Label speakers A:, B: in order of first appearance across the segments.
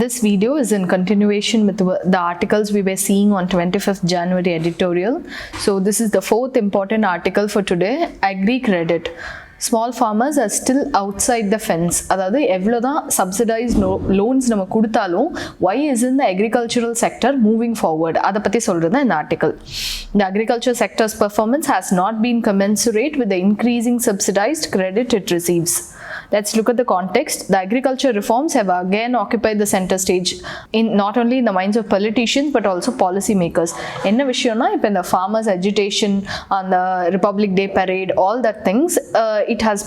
A: This video is in continuation with the articles we were seeing on 25th January editorial. So this is the fourth important article for today. Agri credit. Small farmers are still outside the fence. அதாவது எவ்வளோதான் subsidized loans நம்ம கொடுத்தாலும் why isn't the agricultural sector moving forward? அதை பற்றி சொல்கிறது இந்த article. The agriculture sector's performance has not been commensurate with the increasing subsidized credit it receives. Let's look at the context. The agriculture reforms have again occupied the center stage in not only in the minds of politicians but also policy makers. என்ன விஷயம்னா இப்போ இந்த farmers agitation on the Republic Day parade, all that things, it has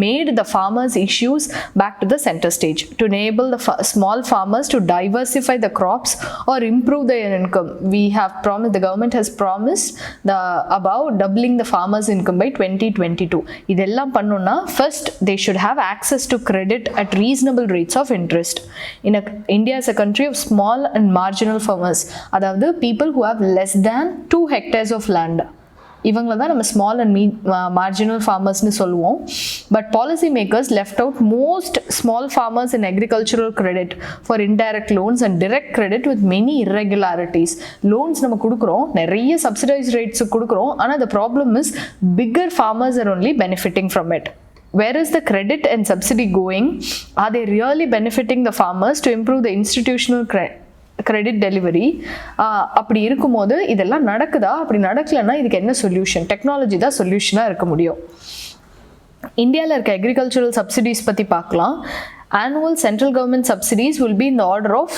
A: made the farmers issues back to the center stage to enable the small farmers to diversify the crops or improve their income. The government has promised about doubling the farmers income by 2022. இதெல்லாம் பண்ணனும்னா first they should have access to credit at reasonable rates of interest. India is a country of small and marginal farmers, அதாவது people who have less than 2 hectares of land. இவங்கள தான் நம்ம small and marginal ஃபார்மர்ஸ்னு சொல்லுவோம். But policy makers left out most small farmers in agricultural credit for indirect loans and direct credit with many irregularities. Loans நம்ம கொடுக்குறோம், நிறைய subsidise rates கொடுக்குறோம், ஆனால் the problem is bigger farmers are only benefiting from it. Where is the credit and subsidy going? Are they really benefiting the farmers to improve the institutional credit delivery? அப்படி இருக்கும்போது இதெல்லாம் நடக்குதா? அப்படி நடக்கலைன்னா இதுக்கு என்ன சொல்யூஷன்? டெக்னாலஜி தான் சொல்யூஷனாக இருக்க முடியும். இந்தியாவில் இருக்க அக்ரிகல்ச்சரல் சப்சிடிஸ் பற்றி பார்க்கலாம். Annual central government subsidies will be in the order of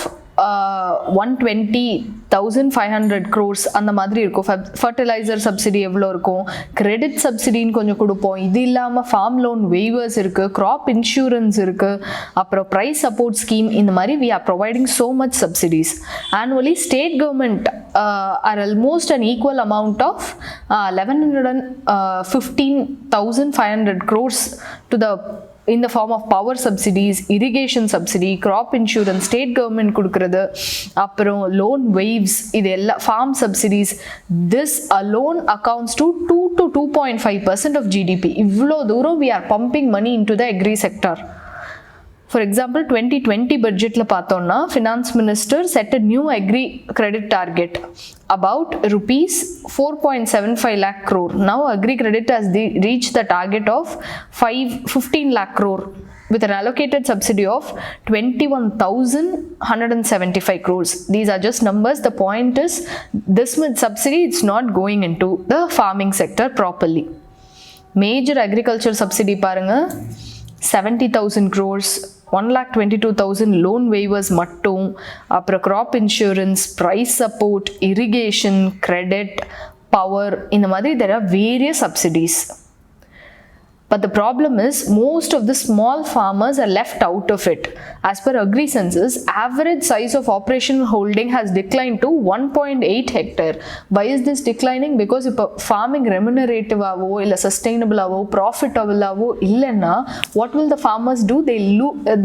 A: 120,500 crores அந்த மாதிரி இருக்கும். ஃபர்டிலைசர் சப்சிடி எவ்வளோ இருக்கும், கிரெடிட் சப்சிடின்னு கொஞ்சம் கொடுப்போம். இது இல்லாமல் ஃபார்ம் லோன் வேவர்ஸ் இருக்குது, கிராப் இன்சூரன்ஸ் இருக்குது, அப்புறம் ப்ரைஸ் சப்போர்ட் ஸ்கீம். இந்த மாதிரி we are providing so much subsidies. Annually state government are almost an equal amount of 1115,500 crores to the in the form of power subsidies, irrigation subsidy, crop insurance, state government கொடுக்கிறது, அப்புறம் loan waves, இது எல்லாம் farm subsidies. This alone accounts to 2 to 2.5% of GDP. இவ்வளோ தூரம் we are pumping money into the agri sector. For example, 2020 budgetல பார்த்தோம்னா finance minister set a new agri credit target about rupees 4.75 lakh crore. Now agri credit has reached the target of 15 lakh crore with an allocated subsidy of 21,175 crores. These are just numbers. The point is this much subsidy it's not going into the farming sector properly. Major agriculture subsidy பாருங்க 70,000 crores, 1,22,000 loan waivers மட்டும், அப்புறம் crop insurance, price support, irrigation, credit, power, இந்த மாதிரி there are various subsidies. But the problem is most of the small farmers are left out of it. As per Agri Census, average size of operational holding has declined to 1.8 hectare. Why is this declining? Because if farming remunerative ஆவோ இல்லை sustainable ஆவோ profitable ஆவோ இல்லைன்னா what will the farmers do?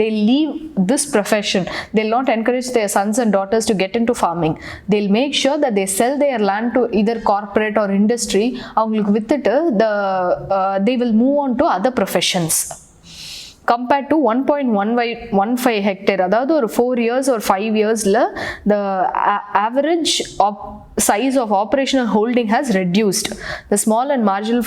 A: They leave this profession. They'll not encourage their sons and daughters to get into farming. They'll make sure that they sell their land to either corporate or industry. அவங்களுக்கு வித்துட்டு they will move on to other professions. Compared to 1.15 hectare, அதாவது ஒரு 4 years or 5 yearsல the average size of operational holding has reduced. The small and marginal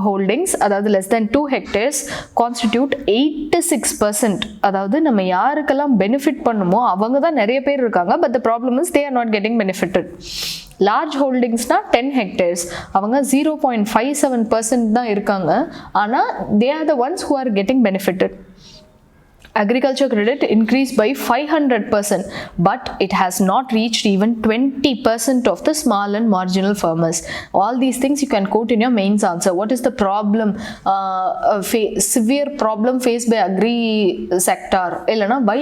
A: holdings, அதாவது less than 2 hectares, constitute 86%. அதாவது நம்ம யாருக்கெல்லாம் benefit பண்ணுமோ அவங்க தான் நிறைய பேர் இருக்காங்க. But the problem is they are not getting benefited. Large holdingsனா 10 hectares, அவங்க 0.57% தான் இருக்காங்க. ஆனால் they are the ones who are getting benefited. Agriculture credit increased by 500%, but it has not reached even 20% of the small and marginal farmers. All these things you can quote in your mains answer. What is the problem? Severe problem faced by agri sector. Illana by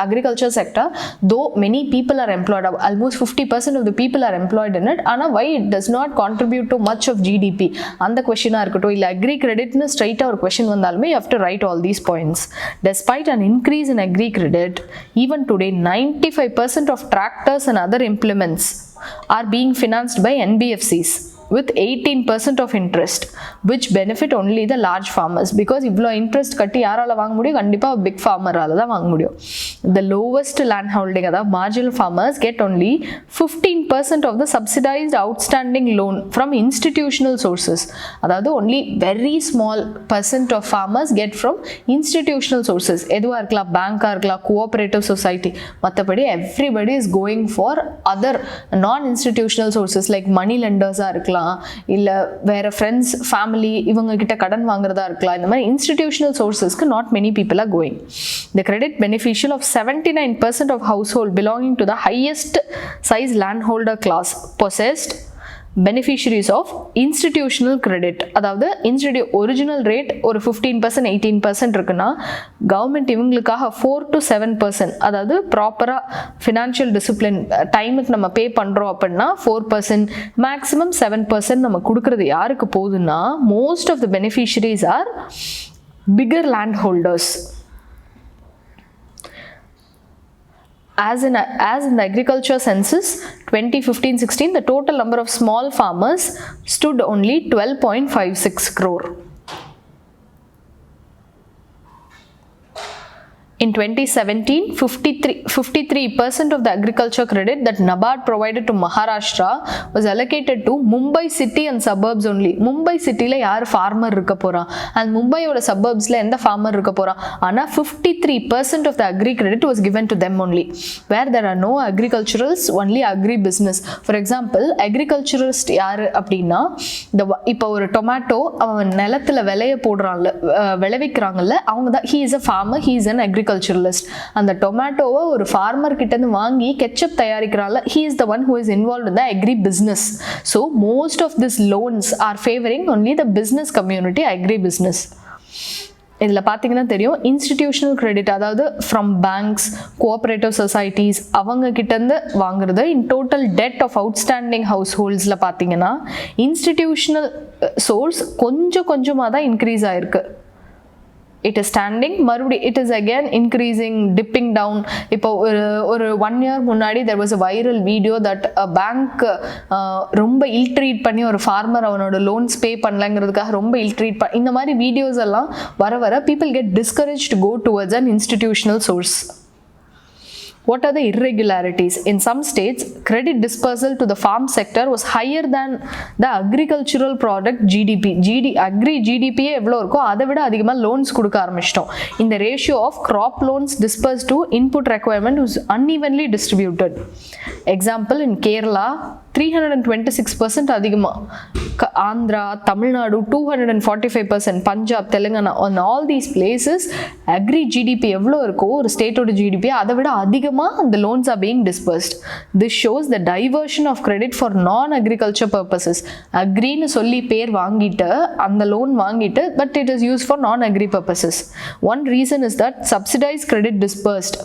A: agriculture sector, though many people are employed, almost 50% of the people are employed in it. Ana why it does not contribute to much of GDP? And the question irukatto illa agri credit na straight or question vandalume you have to write all these points. Despite an increase in agri credit, even today 95% of tractors and other implements are being financed by NBFCs. with 18% of interest, which benefit only the large farmers because இவ்வளோ interest கட்டி யாரால வாங்க முடியும்? கண்டிப்பாக big ஃபார்மரால தான் வாங்க முடியும். The lowest land holding, அதாவது marginal farmers get only 15% of the subsidized outstanding loan from institutional sources. அதாவது only very small percent of farmers get from institutional sources. எதுவாக இருக்கலாம்? பேங்காக இருக்கலாம், cooperative society. மற்றபடி everybody is going for other non-institutional sources like money lenders-ஆக இருக்கலாம், இல்லை வேற friends family இவங்க கிட்ட கடன் வாங்குறதா இருக்கலாம். இந்த மாதிரி institutional சோர்சஸ்க்கு not many people are going. The credit beneficial of 79% of household belonging to the highest size landholder class possessed beneficiaries of institutional credit. அதாவது ஒரிஜினல் ரேட் ஒரு 15% 18% இருக்குன்னா கவர்மெண்ட் இவங்களுக்காக 4 to 7%, அதாவது ப்ராப்பராக ஃபினான்ஷியல் டிசிப்ளின் டைமுக்கு நம்ம பே பண்ணுறோம் அப்படின்னா 4%, மேக்ஸிமம் 7% நம்ம கொடுக்குறது யாருக்கு போகுதுன்னா most of the beneficiaries are bigger land holders. As in the agriculture census 2015-16, the total number of small farmers stood only 12.56 crore. In 2017, 53% of the agriculture credit that NABARD provided to Maharashtra was allocated to Mumbai city and suburbs only. Mumbai city la yaar farmer irukka pora and Mumbai oda suburbs la endha farmer irukka pora. Ana 53% of the agri credit was given to them only. Where there are no agriculturals, only agri business. For example, agriculturalist yaar அப்படின்னா இப்போ ஒரு tomato அவன் நிலத்துல விளைய போடுறான்ல விளைவிக்கிறாங்கல்ல அவங்க தான் he is a farmer, he is an agriculturalist. அந்த டொமேட்டோவை ஒரு ஃபார்மர் கிட்ட இருந்து வாங்கி ketchup தயாரிக்கிறான்ல he is the one who is involved in the agri business. So most of these loans are favoring only the business community, agri business. இதில் பார்த்தீங்கன்னா தெரியும் institutional credit அதாவது from banks, cooperative societies அவங்க கிட்டேருந்து வாங்குறது. In total debt of outstanding house ஹோல்ட்ஸில் பார்த்தீங்கன்னா institutional source கொஞ்சமாக தான் இன்க்ரீஸ் ஆகிருக்கு. It is standing, மறுபடியும் it is again increasing, dipping down. இப்போ ஒரு 1 year முன்னாடி there was a viral video that a bank ரொம்ப இல்ட்ரீட் பண்ணி ஒரு ஃபார்மர் அவனோட லோன்ஸ் பே பண்ணலங்கிறதுக்காக ரொம்ப இல்ட்ரீட் இந்த மாதிரி வீடியோஸ் எல்லாம் வர people get discouraged to go towards an institutional source. What are the irregularities? In some states, credit dispersal to the farm sector was higher than the agricultural product GDP. Agri GDP எவ்வளோ இருக்கோ அதை விட அதிகமாக loans கொடுக்க ஆரம்பிச்சிட்டோம். இந்த ratio of crop loans disburse to input requirement was unevenly distributed. Example, in Kerala 326% அதிகமாக, Andhra, Tamil Nadu 245%, Punjab, Telangana, on all these places agri GDP எவ்வளோ இருக்கோ ஒரு ஸ்டேட்டோட GDP அதை விட அதிகமாக the loans are being dispersed. This shows the diversion of credit for non-agriculture purposes. Agri-னு சொல்லி பேர் வாங்கிட்டு அந்த லோன் வாங்கிட்டு but it is used for non-agri purposes. One reason is that subsidized credit dispersed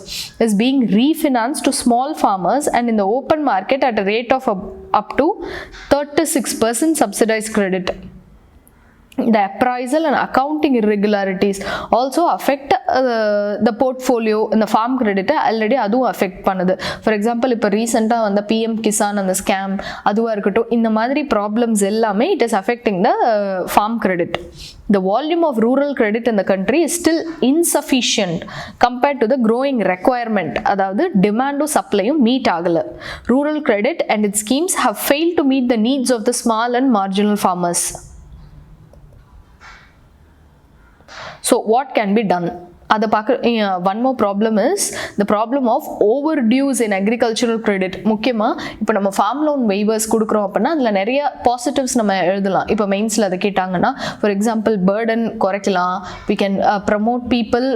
A: is being refinanced to small farmers and in the open market at a rate of up to 36% subsidized credit. The appraisal and accounting irregularities also affect the portfolio in the farm credit. Already அதுவும் affect பண்ணுது. For example, இப்போ ரீசெண்டாக வந்த PM Kisan அந்த scam அதுவாக இருக்கட்டும், இந்த மாதிரி ப்ராப்ளம்ஸ் எல்லாமே it is affecting the farm credit. The volume of rural credit in the country is still insufficient compared to the growing requirement. அதாவது டிமாண்டும் சப்ளையும் மீட் ஆகலை. Rural credit and its schemes have failed to meet the needs of the small and marginal farmers. So what can be done? அதை பார்க்க one more problem is the problem of overdues in agricultural credit. முக்கியமாக இப்போ நம்ம form loan வெய்வர்ஸ் கொடுக்குறோம் அப்படின்னா அதில் நிறைய positives நம்ம எழுதலாம். இப்போ மெயின்ஸில் அதை கேட்டாங்கன்னா ஃபார் எக்ஸாம்பிள் பேர்டன் குறைக்கலாம், we can promote people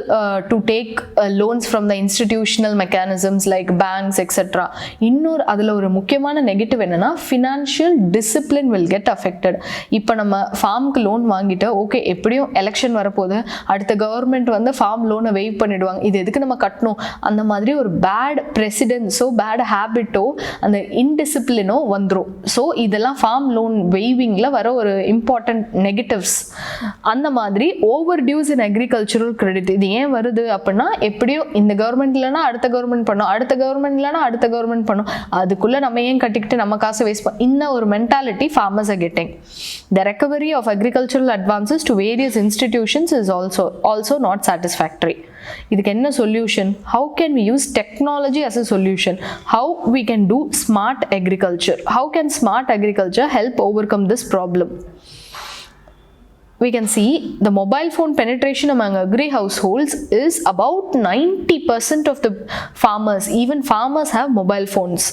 A: to take loans from the institutional mechanisms like banks etc. இன்னொரு அதில் ஒரு முக்கியமான நெகட்டிவ் என்னென்னா financial discipline will get affected. இப்போ நம்ம ஃபார்முக்கு லோன் வாங்கிட்டு ஓகே எப்படியும் எலெக்ஷன் வரப்போகுது, அடுத்த கவர்மெண்ட் வந்து ஃபார்ம் ஃபார்ம் லோனை வெய்வ் பண்ணிடுவாங்க, இது எதுக்கு நம்ம கட்டணும், அந்த மாதிரி ஒரு பேட் ப்ரெசிடென்ஸோ பேட் ஹேபிட்டோ அந்த இன்டிசிப்ளினோ வந்துடும். ஸோ இதெல்லாம் ஃபார்ம் லோன் வெய்விங்கில் வர ஒரு இம்பார்ட்டன்ட் நெகட்டிவ்ஸ். அந்த மாதிரி ஓவர் டியூஸ் இன் அக்ரிகல்ச்சரல் கிரெடிட் இது ஏன் வருது அப்படின்னா, எப்படியோ இந்த கவர்மெண்ட் இல்லைனா அடுத்த கவர்மெண்ட் பண்ணும், அடுத்த கவர்மெண்ட் இல்லைனா அடுத்த கவர்மெண்ட் பண்ணும், அதுக்குள்ளே நம்ம ஏன் கட்டிக்கிட்டு நம்ம காசை வேஸ்ட் பண்ண, இந்த ஒரு mentality farmers are getting. The recovery of agricultural advances to various institutions is also not satisfactory. இதுக்கு என்ன solution? How can we use technology as a solution? How we can do smart agriculture? How can smart agriculture help overcome this problem? We can see the mobile phone penetration among agri households is about 90% of the farmers. Even farmers have mobile phones.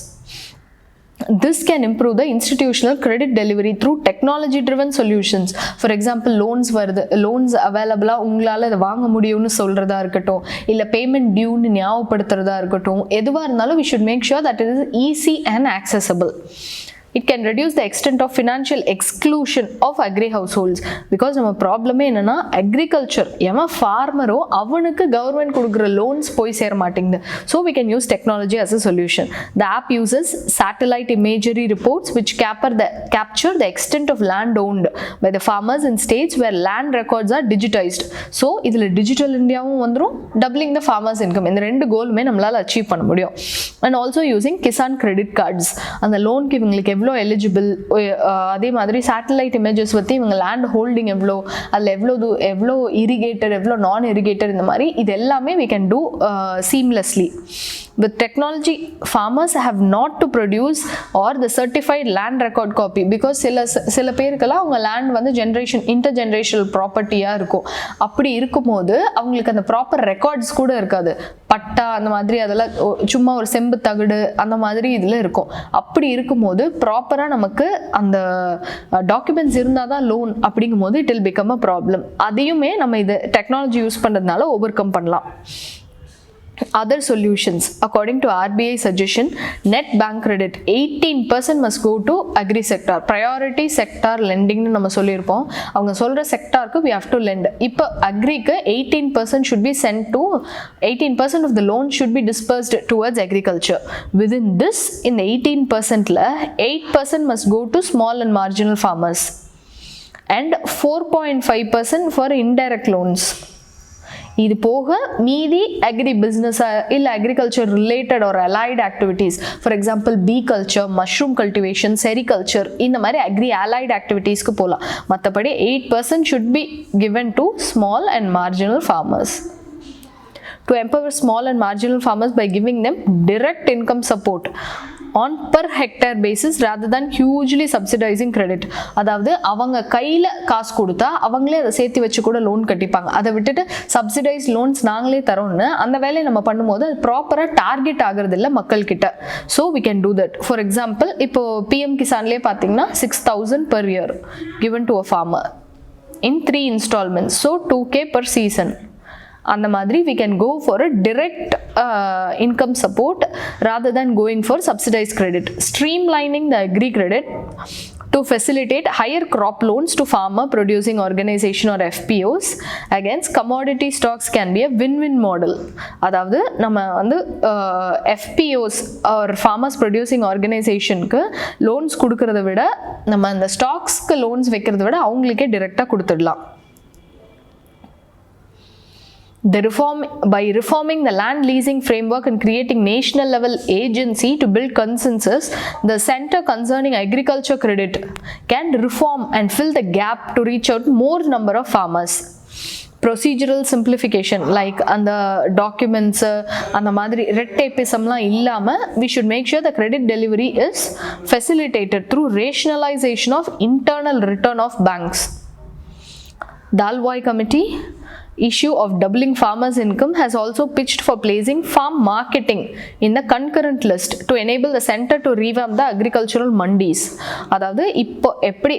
A: This can improve the institutional credit delivery through technology driven solutions. For example, loans available உங்களால இதை வாங்க முடியும்னு சொல்றதா இருக்கட்டும், இல்ல payment டியூன்னு ஞாபகப்படுத்துறதா இருக்கட்டும், எதுவா இருந்தாலும் we should make sure that it is easy and accessible. It can reduce the extent of financial exclusion of agri households, because நம்ம ப்ராப்ளமே என்னன்னா அக்ரிகல்ச்சர் எவன் ஃபார்மரோ அவனுக்கு கவர்மெண்ட் கொடுக்குற லோன்ஸ் போய் சேர மாட்டேங்குது. So we can use technology as a solution. The app uses satellite imagery reports which capture the extent of land owned by the farmers in states where land records are digitized. So இதில் digital இந்தியாவும் வந்துடும், doubling த farmers income, இந்த ரெண்டு கோலுமே நம்மளால் achieve பண்ண முடியும். And also using Kisan credit cards, அந்த லோனுக்கு இவங்களுக்கு எவ்வளோ எலிஜிபிள், அதே மாதிரி சேட்டலைட் இமேஜஸ் பற்றி இவங்க லேண்ட் ஹோல்டிங் எவ்வளோ, அதில் எவ்வளோ இரிகேட்டர் எவ்வளோ நான் இரிகேட்டர், இந்த மாதிரி இது எல்லாமே we can do seamlessly. With technology, farmers have not to produce or the certified land record copy, because சில பேருக்கெல்லாம் அவங்க லேண்ட் வந்து இன்டர்ஜெனரேஷனல் ப்ராப்பர்ட்டியாக இருக்கும். அப்படி இருக்கும்போது அவங்களுக்கு அந்த ப்ராப்பர் ரெக்கார்ட்ஸ் கூட இருக்காது, பட்டா அந்த மாதிரி அதெல்லாம் சும்மா ஒரு செம்பு தகடு அந்த மாதிரி இதில் இருக்கும். அப்படி இருக்கும்போது ப்ராப்பராக நமக்கு அந்த டாக்குமெண்ட்ஸ் இருந்தால் தான் லோன் அப்படிங்கும் போது it will become a problem. அதையுமே நம்ம இது டெக்னாலஜி யூஸ் பண்ணுறதுனால ஓவர் கம் பண்ணலாம். Other solutions, according to RBI suggestion, net bank credit 18% must go to agri sector. Priority sector lending னு நம்ம சொல்லியிருப்போம். அவங்க சொல்கிற செக்டாருக்கு we have to lend. இப்போ அக்ரிக்கு 18% should be sent to 18% of the loan should be dispersed towards agriculture. Within this, in the 18%ல 8% must go to small and marginal farmers and 4.5% for indirect loans. இது போக மீதி agri business இல்லை agriculture related ஒரு allied activities, for example bee culture, mushroom cultivation, sericulture, இந்த மாதிரி agri allied ஆக்டிவிட்டீஸ்க்கு போகலாம். மற்றபடி 8% should be given to small and marginal farmers. To empower small and marginal farmers by giving them direct income support on per hectare basis rather than hugely subsidizing credit. அதாவது அவங்க கையில் காசு கொடுத்தா அவங்களே அதை சேர்த்து வச்சு கூட லோன் கட்டிப்பாங்க. அதை விட்டுட்டு சப்சிடைஸ் லோன்ஸ் நாங்களே தரோம்னு அந்த வேலையை நம்ம பண்ணும்போது அது ப்ராப்பராக டார்கெட் ஆகிறது இல்லை மக்கள்கிட்ட. So we can do that. For example, இப்போ பிஎம் கிசான்லேயே பார்த்தீங்கன்னா 6,000 per year given to a farmer in 3 installments, so 2K per season. அந்த மாதிரி we can go for a direct income support rather than going for subsidized credit. Streamlining the agri credit to facilitate higher crop loans to farmer producing organization or FPOs against commodity stocks can be a win-win model. அதாவது நம்ம வந்து FPOs or farmers producing organizationக்கு loans கொடுக்கறத விட நம்ம அந்த ஸ்டாக்ஸ்க்கு loans வைக்கிறத விட அவங்களுக்கே டிரெக்டாக கொடுத்துடலாம். By reforming the land leasing framework and creating national level agency to build consensus, the center concerning agriculture credit can reform and fill the gap to reach out more number of farmers. Procedural simplification, like அந்த documents அந்த மாதிரி red tapeismலாம் இல்லாமல் we should make sure the credit delivery is facilitated through rationalization of internal return of banks. Dalwai Committee issue of doubling farmers' income has also pitched for placing farm marketing in the concurrent list to enable the center to revamp the agricultural mandis. அதாவது இப்போ எப்படி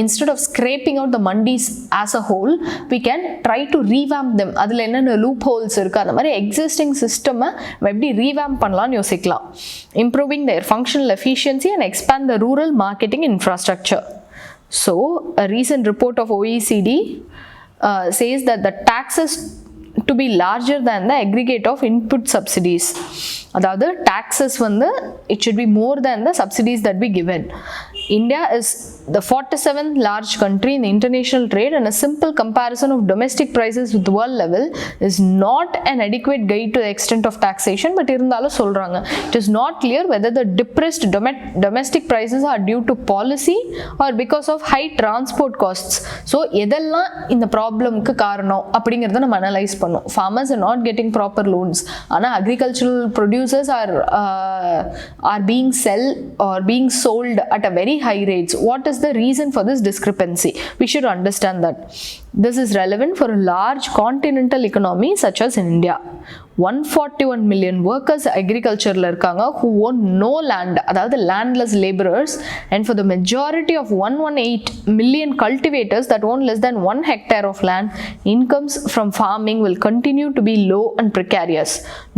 A: instead of scraping out the mandis as a whole, we can try to revamp them. அதில் என்னென்ன loop holes இருக்குது, அந்த மாதிரி existing சிஸ்டமை எப்படி ரீவேம்ப் பண்ணலாம்னு யோசிக்கலாம். Improving their functional efficiency and expand the rural marketing infrastructure. So, a recent report of OECD says that the to be larger than the aggregate of input subsidies. அதாவது taxes வந்து it should be more than the subsidies that be given. India is the 47th large country in the international trade, and a simple comparison of domestic prices with world level is not an adequate guide to the extent of taxation. But இருந்தாலும் சொல்றாங்க, it is not clear whether the depressed domestic prices are due to policy or because of high transport costs. So எதெல்லாம் இந்த ப்ராப்ளம்க்கு காரணம் அப்படிங்கறத நம்ம analyse பண்ணோம். Farmers are not getting proper loans, ஆனா agricultural producers are being sold at a very high rates. What is the reason for this discrepancy? We should understand that. This is relevant for a large continental economy such as in India. 141 million workers agriculture la irukanga who own no land, அதாவது landless laborers, and for the majority of 118 million cultivators that own less than 1 hectare of land, incomes from farming will continue to be low and precarious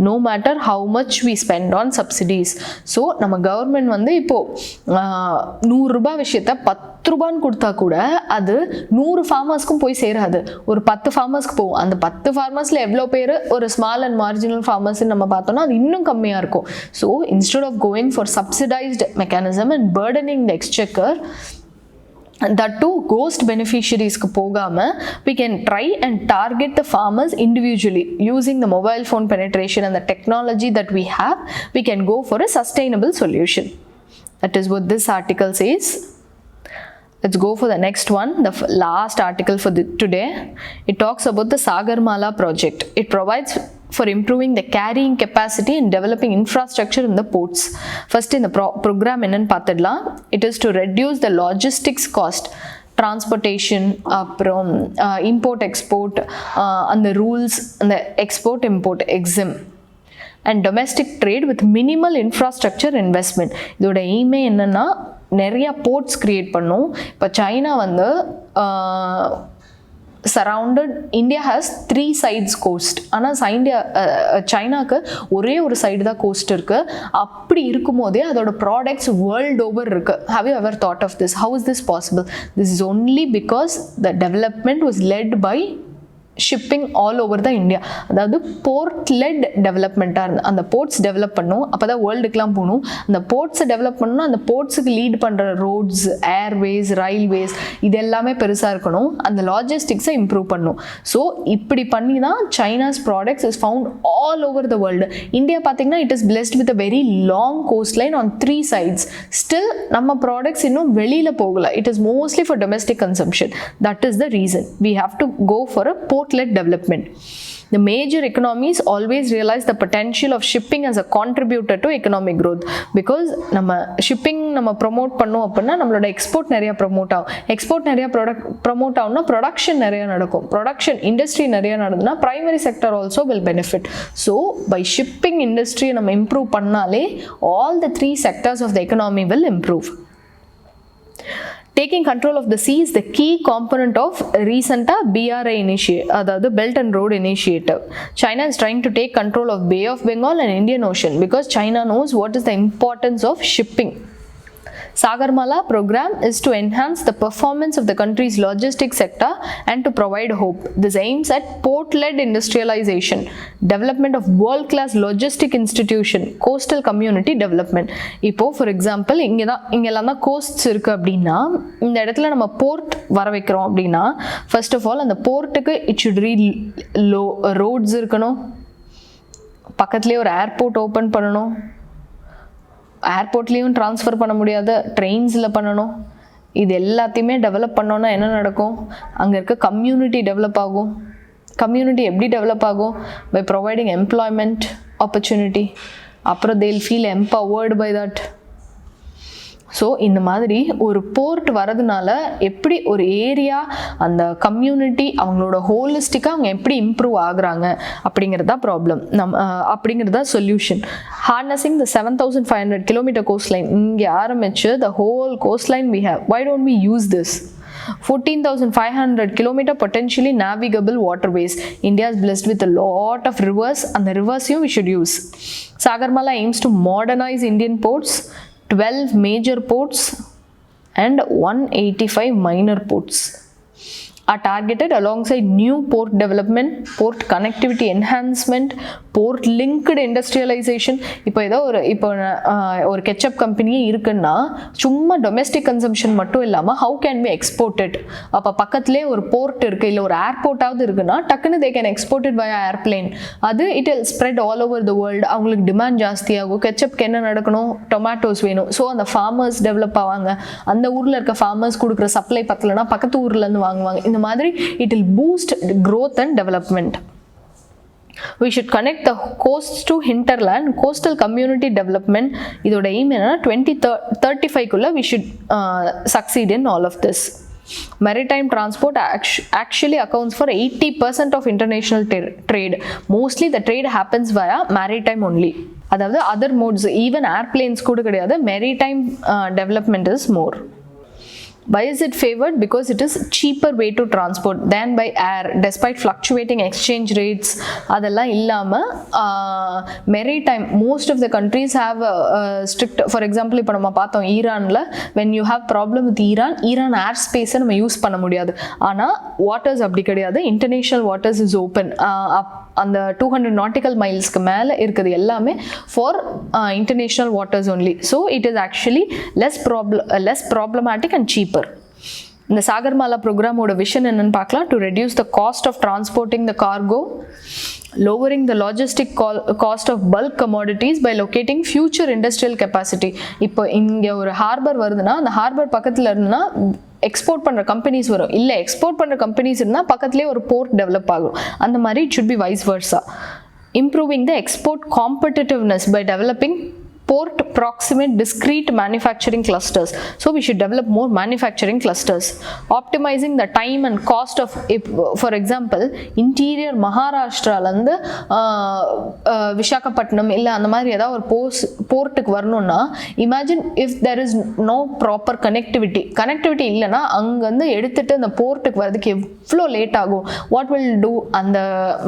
A: no matter how much we spend on subsidies. So நம்ம government வந்து இப்போ 100 ரூபாய் விஷயத்தை 10 ரூபான்னு கொடுத்தா கூட அது 100 ஃபார்மர்ஸ்க்கும் போய் சேராது, ஒரு 10 ஃபார்மர்ஸ்க்கு போகும். அந்த 10 ஃபார்மர்ஸ்ல எவ்வளோ பேர் ஒரு ஸ்மால் அண்ட் மார்ஜினல் ஃபார்மர்ஸ் நம்ம பார்த்தோம்னா அது இன்னும் கம்மியாக இருக்கும். So instead of going for subsidised mechanism and burdening the exchequer, that too ghost beneficiaries ku pogama, we can try and target the farmers individually using the mobile phone penetration and the technology that we have. We can go for a sustainable solution. That is what this article says. Let's go for the next one, the last article for today. It talks about the Sagarmala project. It provides for improving the carrying capacity and developing infrastructure in the ports. First in the program என்னன்னு பார்த்துடலாம். It is to reduce the logistics cost, transportation, அப்புறம் import export, அந்த rules, அந்த export import exempt, and domestic trade with minimal infrastructure investment. இதோட எய்மே என்னன்னா நிறைய ports create பண்ணும். இப்போ சைனா வந்து surrounded, India has 3 sides coast, ஆனால் சைனாக்கு ஒரே ஒரு சைடு தான் கோஸ்ட் இருக்கு. அப்படி இருக்கும் போதே அதோட ப்ராடக்ட்ஸ் வேர்ல்ட் ஓவர் இருக்கு. Have you ever thought of this? How is this possible? This is only because the development was led by shipping all over the India. அதாவது போர்ட் லெட் டெவலப்மெண்ட்டாக இருந்து அந்த போர்ட்ஸ் டெவலப் பண்ணும். அப்போ தான் வேர்ல்டுக்கெலாம் போகணும். அந்த போர்ட்ஸை டெவலப் பண்ணணும்னா அந்த போர்ட்ஸுக்கு லீட் பண்ணுற ரோட்ஸ், ஏர்வேஸ், ரயில்வேஸ் இது எல்லாமே பெருசாக இருக்கணும். அந்த லாஜிஸ்டிக்ஸை இம்ப்ரூவ் பண்ணும். ஸோ இப்படி பண்ணி தான் China's products is found all over the world. India பார்த்தீங்கன்னா it is blessed with a very long coast line on 3 sides. Still நம்ம ப்ராடக்ட்ஸ் இன்னும் வெளியில் போகல. It is mostly for domestic consumption. That is the reason we have to go for a port-led development. The major economies always realize the potential of shipping as a contributor to economic growth, because நம்ம shipping நம்ம promote பண்ணோம் அப்படின்னா நம்மளோட export நிறைய promote ஆகும். Export நிறைய promote ஆகும்னா production நிறைய நடக்கும். ப்ரொடக்ஷன் இண்டஸ்ட்ரி நிறைய நடந்ததுன்னா primary sector also will benefit. So by shipping இண்டஸ்ட்ரியை நம்ம இம்ப்ரூவ் பண்ணாலே all the 3 sectors of the economy will improve. Taking control of the sea is the key component of recent BRI initiative, அதாவது Belt and Road Initiative. China is trying to take control of Bay of Bengal and Indian Ocean because China knows what is the importance of shipping. Sagarmala program is to enhance the performance of the country's logistics sector and to provide hope. This aims at port-led industrialization, development of world-class logistic institution, coastal community development. இப்போ for example இங்கெல்லாம் தான் ghosts இருக்கு அப்படின்னா இந்த இடத்துல நம்ம board வர வைக்கிறோம் அப்படின்னா ஃபர்ஸ்ட் ஆஃப் ஆல் அந்த போர்ட்டுக்கு இட் ஷுட் ரோட்ஸ் இருக்கணும், பக்கத்துலேயே ஒரு ஏர்போர்ட் ஓப்பன் பண்ணணும், ஏர்போர்ட்லேயும் ட்ரான்ஸ்ஃபர் பண்ண முடியாது, ட்ரெயின்ஸில் பண்ணணும். இது எல்லாத்தையுமே டெவலப் பண்ணோன்னா என்ன நடக்கும்? அங்கே இருக்க கம்யூனிட்டி டெவலப் ஆகும். கம்யூனிட்டி எப்படி டெவலப் ஆகும்? By providing employment opportunity. அப்புறம் they'll feel empowered by that. So இந்த மாதிரி ஒரு போர்ட் வரதுனால எப்படி ஒரு ஏரியா அந்த கம்யூனிட்டி அவங்களோட ஹோலிஸ்டிக்காக அவங்க எப்படி இம்ப்ரூவ் ஆகுறாங்க அப்படிங்கிறதா ப்ராப்ளம். அப்படிங்கிறதா solution. Harnessing the 7500 km coast line இங்கே ஆரம்பிச்சு the whole coast line we have. Why don't we use this? 14,500 km potentially navigable waterways. India is blessed with a lot of rivers, and the rivers we should use. Sagarmala aims to modernize Indian ports, 12 major ports and 185 minor ports. are targeted alongside new port development, port connectivity enhancement, port linked industrialization. இப்போ ஏதோ ஒரு ketchup கம்பெனியே இருக்குன்னா சும்மா domestic consumption மட்டும் இல்லாமல் how can we export it? அப்போ பக்கத்துலேயே ஒரு போர்ட் இருக்குது, இல்லை ஒரு ஏர்போர்ட்டாவது இருக்குன்னா டக்குன்னு they can export it via airplane. அது it will spread all over the world. அவங்களுக்கு டிமாண்ட் ஜாஸ்தியாகும். கெச்சப்க்கு என்ன நடக்கணும்? டொமேட்டோஸ் வேணும். ஸோ அந்த ஃபார்மர்ஸ் டெவலப் ஆவாங்க. அந்த ஊரில் இருக்க ஃபார்மர்ஸ் கொடுக்குற சப்ளை பத்தலைன்னா பக்கத்து ஊர்லேருந்து வாங்குவாங்க. இந்த மாதிரி it will boost growth and development. We should connect the coasts to hinterland, coastal community development. இதோட aim என்னன்னா 2035 குள்ள we should succeed in all of this. Maritime transport actually accounts for 80% of international trade. Mostly the trade happens via maritime only. அதாவது other modes, even airplanes கூட கிடையாது. Maritime development is more. Why is it favored? Because it is cheaper way to transport than by air, despite fluctuating exchange rates. அதெல்லாம் இல்லாமல் maritime, most of the countries have strict, for example இப்போ நம்ம பார்த்தோம் ஈரானில், when you have problem with Iran air space நம்ம use பண்ண முடியாது. ஆனால் waters அப்படி கிடையாது, international waters is open. அந்த 200 nautical milesக்கு மேலே இருக்குது எல்லாமே for international waters only. So it is actually less problematic and cheaper. இந்த சாகர்மாலா ப்ரோக்ராமோட விஷன் என்னன்னு பார்க்கலாம். To reduce the cost of transporting the cargo, lowering the logistic cost of bulk commodities by locating future industrial capacity. இப்போ இங்கே ஒரு harbour வருதுன்னா அந்த harbour பக்கத்தில் இருந்துன்னா எக்ஸ்போர்ட் பண்ணுற கம்பெனிஸ் வரும், இல்லை எக்ஸ்போர்ட் பண்ணுற கம்பெனிஸ் இருந்தால் பக்கத்துலேயே ஒரு போர்ட் டெவலப் ஆகும். அந்த மாதிரி it should be vice versa. Improving the export competitiveness by developing port proximate discrete manufacturing clusters. So we should develop more manufacturing clusters. Optimizing the time and cost of, for example, interior Maharashtraல இருந்து விசாகப்பட்டினம் இல்லை அந்த மாதிரி ஏதாவது ஒரு போர்ட்டுக்கு வரணும்னா, imagine if there is no proper connectivity இல்லைன்னா அங்கேருந்து எடுத்துட்டு அந்த போர்ட்டுக்கு வரதுக்கு எவ்வளோ லேட் ஆகும். What will do? அந்த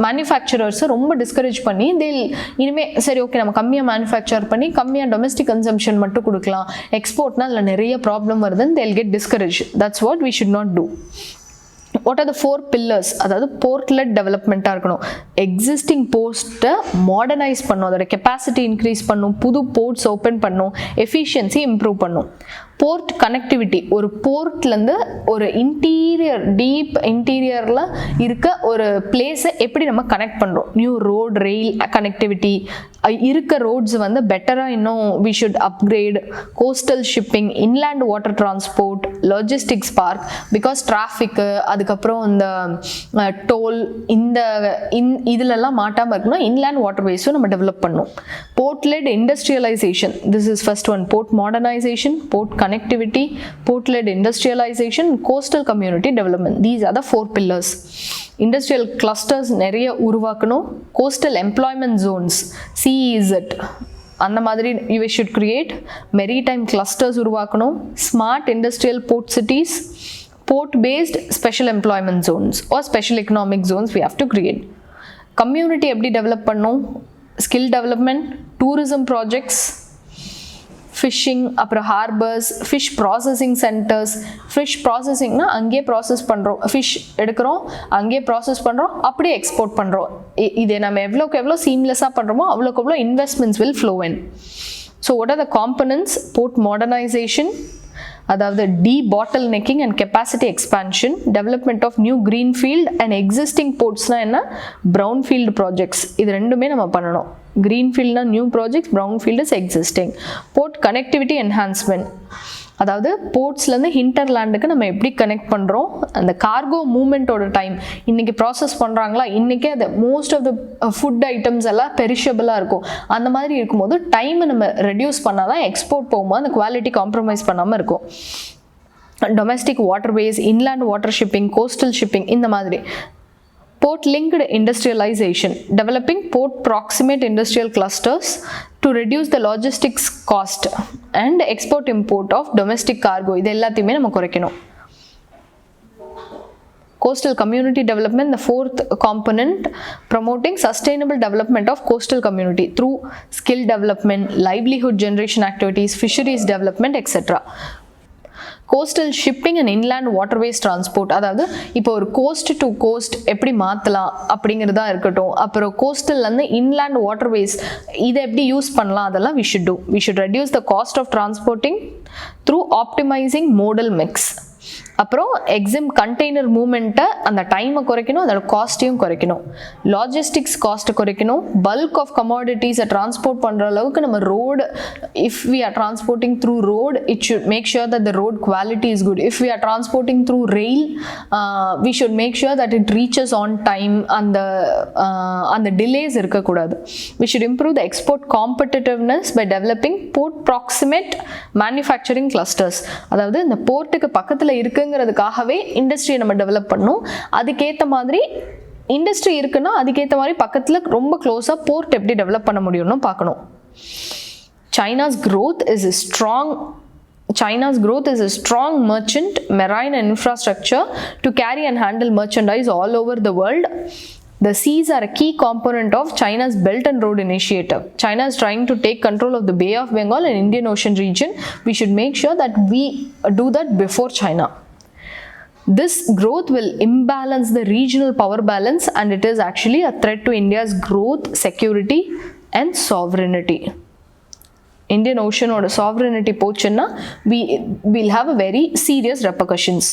A: மேனுஃபேக்சரர்ஸை ரொம்ப டிஸ்கரேஜ் பண்ணி இனிமேல் சரி ஓகே நம்ம கம்மியாக மேனுஃபேக்சர் பண்ணி கம்மியாக டொமெஸ்டிக் கன்சம்ஷன் மட்டும் கொடுக்கலாம், எக்ஸ்போர்ட்னா அதில் நிறைய ப்ராப்ளம் வருதுன்னு they'll get discouraged. That's what we should not do. What are the 4 pillars? அதாவது போர்ட்-லெட் டெவலப்மெண்ட்டாக இருக்கணும். எக்ஸிஸ்டிங் போர்ட்டை மாடர்னைஸ் பண்ணும், அதோட கெப்பாசிட்டி இன்க்ரீஸ் பண்ணும், புது போர்ட்ஸ் ஓப்பன் பண்ணும், எஃபிஷியன்சி இம்ப்ரூவ் பண்ணும். போர்ட் கனெக்டிவிட்டி, ஒரு போர்ட்லேருந்து ஒரு டீப் இன்டீரியரில் இருக்க ஒரு பிளேஸை எப்படி நம்ம கனெக்ட் பண்ணுறோம். நியூ ரோட், ரெயில் கனெக்டிவிட்டி, இருக்க ரோட்ஸ் வந்து பெட்டராக இன்னும் we should upgrade. Coastal shipping, inland water transport, logistics park, because டிராஃபிக்கு, அதுக்கப்புறம் இந்த டோல், இதிலெல்லாம் மாட்டாமல் இருக்கணும். இன்லேண்ட் வாட்டர்வேஸும் நம்ம டெவலப் பண்ணணும். Port led industrialisation, this is first one. Port modernisation, port connectivity, port-led industrialization, coastal community development. These are the 4 pillars. Industrial clusters நிறைய உருவாக்கணும். Coastal employment zones, CEZ அந்த மாதிரி we should create. Maritime clusters உருவாக்கணும். Smart industrial port cities, port-based special employment zones or special economic zones we have to create. Community எப்படி develop பண்ணணும்? Skill development, tourism projects, fishing, அப்புறம் harbours, fish processing centres. Fish ப்ராசஸிங்னா அங்கேயே process பண்ணுறோம், fish எடுக்கிறோம், அங்கேயே process பண்ணுறோம், அப்படியே எக்ஸ்போர்ட் பண்ணுறோம். இதை நம்ம எவ்வளோக்கு எவ்வளோ சீம்லெஸ்ஸாக பண்ணுறோமோ அவ்வளோக்கு எவ்வளோ investments will flow in. So what are the components? Port modernisation, அதாவது debottlenecking and capacity expansion, development of new greenfield and existing போர்ட்ஸ்னால் என்ன? Brownfield projects. இது ரெண்டுமே நம்ம பண்ணணும். greenfield new projects, brownfield is existing. Port connectivity enhancement, அதாவது போர்ட்ஸ்லேருந்து ஹிண்டர்லேண்டுக்கு நம்ம எப்படி கனெக்ட் பண்ணுறோம். அந்த கார்கோ மூமெண்ட்டோட டைம் இன்றைக்கி ப்ராசஸ் பண்ணுறாங்களா, இன்றைக்கே அது most of the food items எல்லாம் பெரிஷபிளாக இருக்கும். அந்த மாதிரி இருக்கும்போது டைமை நம்ம ரெடியூஸ் பண்ணால் தான் எக்ஸ்போர்ட் போகும்போது அந்த குவாலிட்டி காம்ப்ரமைஸ் பண்ணாமல் இருக்கும். Domestic waterways, inland water shipping, coastal shipping, இந்த மாதிரி. Port-linked industrialization, developing port proximate industrial clusters to reduce the logistics cost and export-import of domestic cargo. இது எல்லாத்தையுமே நம்ம குறைக்கணும். Coastal community development, the 4th component, promoting sustainable development of coastal community through skill development, livelihood generation activities, fisheries development, etc. Coastal shipping and inland waterways transport, அதாவது இப்போ ஒரு cost to cost எப்படி மாற்றலாம் அப்படிங்கிறதா இருக்கட்டும், அப்புறம் கோஸ்டல்லேருந்து இன்லேண்ட் வாட்டர்வேஸ் இதை எப்படி யூஸ் பண்ணலாம், அதெல்லாம் we should reduce the cost of transporting through optimizing modal mix. அப்புறம் எக்ஸிம் கண்டெய்னர் மூமெண்ட்டை அந்த டைமை குறைக்கணும், அதோட காஸ்ட்டையும் குறைக்கணும், லாஜிஸ்டிக்ஸ் காஸ்ட்டை குறைக்கணும், பல்க் ஆஃப் கமாடிட்டிஸை டிரான்ஸ்போர்ட் பண்ணுற அளவுக்கு நம்ம road, if we are transporting through road it should make sure that the road quality is good. If we are transporting through rail we should make sure that it reaches on time, அந்த delays இருக்கக்கூடாது. We should improve the export competitiveness by developing port proximate manufacturing clusters. அதாவது இந்த போர்ட்டுக்கு பக்கத்தில் இருக்குங்கிறதுக்காகவே இண்டஸ்ட்ரியை நம்ம develop பண்ணணும். அதுக்கேற்ற மாதிரி இண்டஸ்ட்ரி இருக்குன்னா அதுக்கேற்ற மாதிரி பக்கத்தில் ரொம்ப க்ளோஸாக போர்ட் எப்படி டெவலப் பண்ண முடியும்னு பார்க்கணும். China's growth is a strong merchant, marine and infrastructure to carry and handle merchandise all over the world. The seas are a key component of China's Belt and Road Initiative. China is trying to take control of the Bay of Bengal and Indian Ocean region. We should make sure that we do that before China. This growth will imbalance the regional power balance and it is actually a threat to India's growth, security and sovereignty. Indian Ocean or sovereignty pochunna we'll have a very serious repercussions.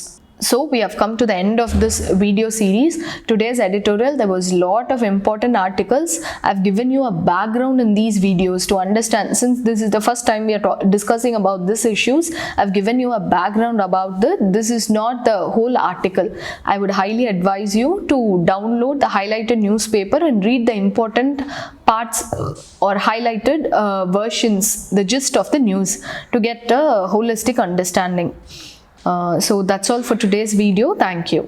A: So we have come to the end of this video series. Today's editorial, there was a lot of important articles. I've given you a background in these videos to understand, since this is the first time we are discussing about these issues, I've given you a background about this is not the whole article. I would highly advise you to download the highlighted newspaper and read the important parts or highlighted versions, the gist of the news, to get a holistic understanding. So that's all for today's video. Thank you.